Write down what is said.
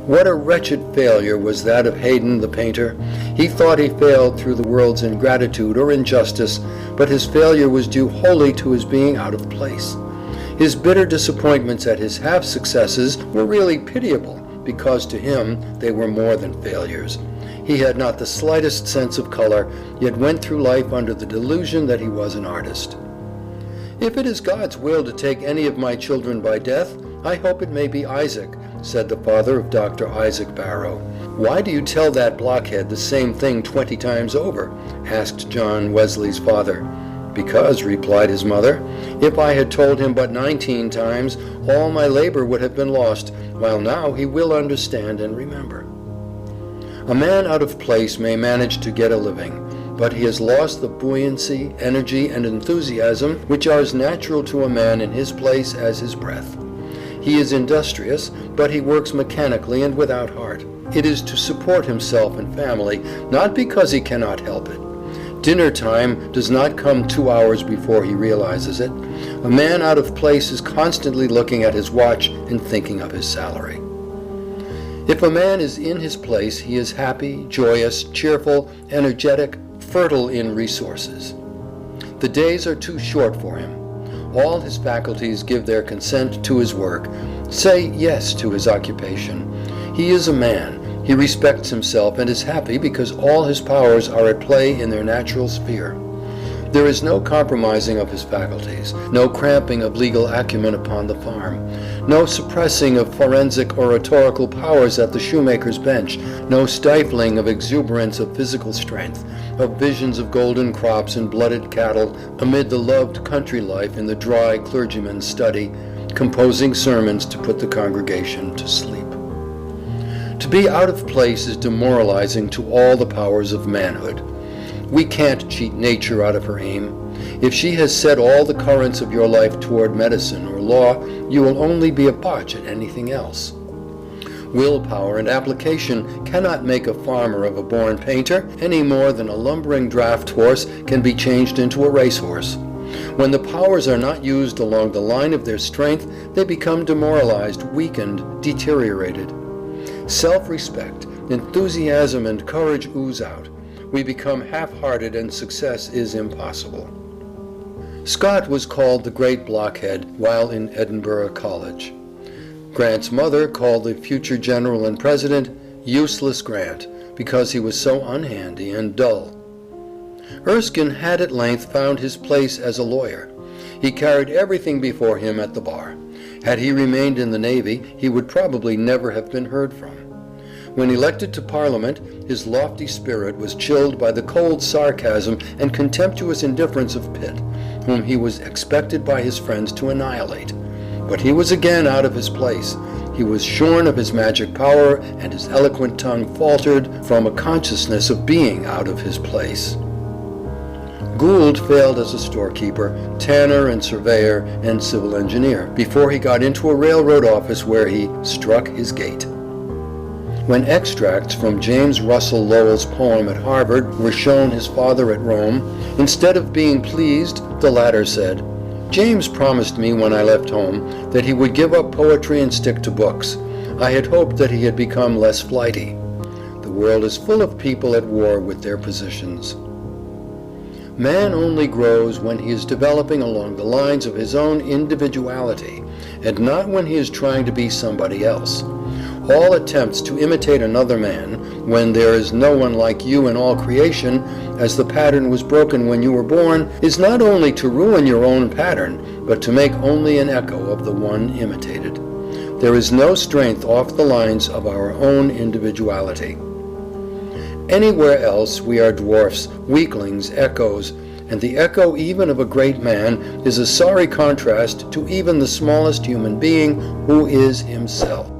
What a wretched failure was that of Haydn the painter. He thought he failed through the world's ingratitude or injustice, but his failure was due wholly to his being out of place. His bitter disappointments at his half-successes were really pitiable, because to him they were more than failures. He had not the slightest sense of color, yet went through life under the delusion that he was an artist. "If it is God's will to take any of my children by death, I hope it may be Isaac," said the father of Dr. Isaac Barrow. "Why do you tell that blockhead the same thing 20 times over?" asked John Wesley's father. "Because," replied his mother, "if I had told him but 19 times, all my labor would have been lost, while now he will understand and remember." A man out of place may manage to get a living, but he has lost the buoyancy, energy, and enthusiasm which are as natural to a man in his place as his breath. He is industrious, but he works mechanically and without heart. It is to support himself and family, not because he cannot help it. Dinner time does not come 2 hours before he realizes it. A man out of place is constantly looking at his watch and thinking of his salary. If a man is in his place, he is happy, joyous, cheerful, energetic, fertile in resources. The days are too short for him. All his faculties give their consent to his work, say yes to his occupation. He is a man. He respects himself and is happy because all his powers are at play in their natural sphere. There is no compromising of his faculties, no cramping of legal acumen upon the farm, no suppressing of forensic oratorical powers at the shoemaker's bench, no stifling of exuberance of physical strength, of visions of golden crops and blooded cattle amid the loved country life in the dry clergyman's study, composing sermons to put the congregation to sleep. To be out of place is demoralizing to all the powers of manhood. We can't cheat nature out of her aim. If she has set all the currents of your life toward medicine or law, you will only be a botch at anything else. Willpower and application cannot make a farmer of a born painter any more than a lumbering draft horse can be changed into a racehorse. When the powers are not used along the line of their strength, they become demoralized, weakened, deteriorated. Self-respect, enthusiasm, and courage ooze out. We become half-hearted and success is impossible. Scott was called the Great Blockhead while in Edinburgh College. Grant's mother called the future general and president Useless Grant because he was so unhandy and dull. Erskine had at length found his place as a lawyer. He carried everything before him at the bar. Had he remained in the Navy, he would probably never have been heard from. When elected to Parliament, his lofty spirit was chilled by the cold sarcasm and contemptuous indifference of Pitt, whom he was expected by his friends to annihilate. But he was again out of his place. He was shorn of his magic power, and his eloquent tongue faltered from a consciousness of being out of his place. Gould failed as a storekeeper, tanner and surveyor and civil engineer before he got into a railroad office where he struck his gait. When extracts from James Russell Lowell's poem at Harvard were shown his father at Rome, instead of being pleased, the latter said, "James promised me when I left home that he would give up poetry and stick to books. I had hoped that he had become less flighty." The world is full of people at war with their positions. Man only grows when he is developing along the lines of his own individuality, and not when he is trying to be somebody else. All attempts to imitate another man, when there is no one like you in all creation, as the pattern was broken when you were born, is not only to ruin your own pattern, but to make only an echo of the one imitated. There is no strength off the lines of our own individuality. Anywhere else we are dwarfs, weaklings, echoes, and the echo even of a great man is a sorry contrast to even the smallest human being who is himself.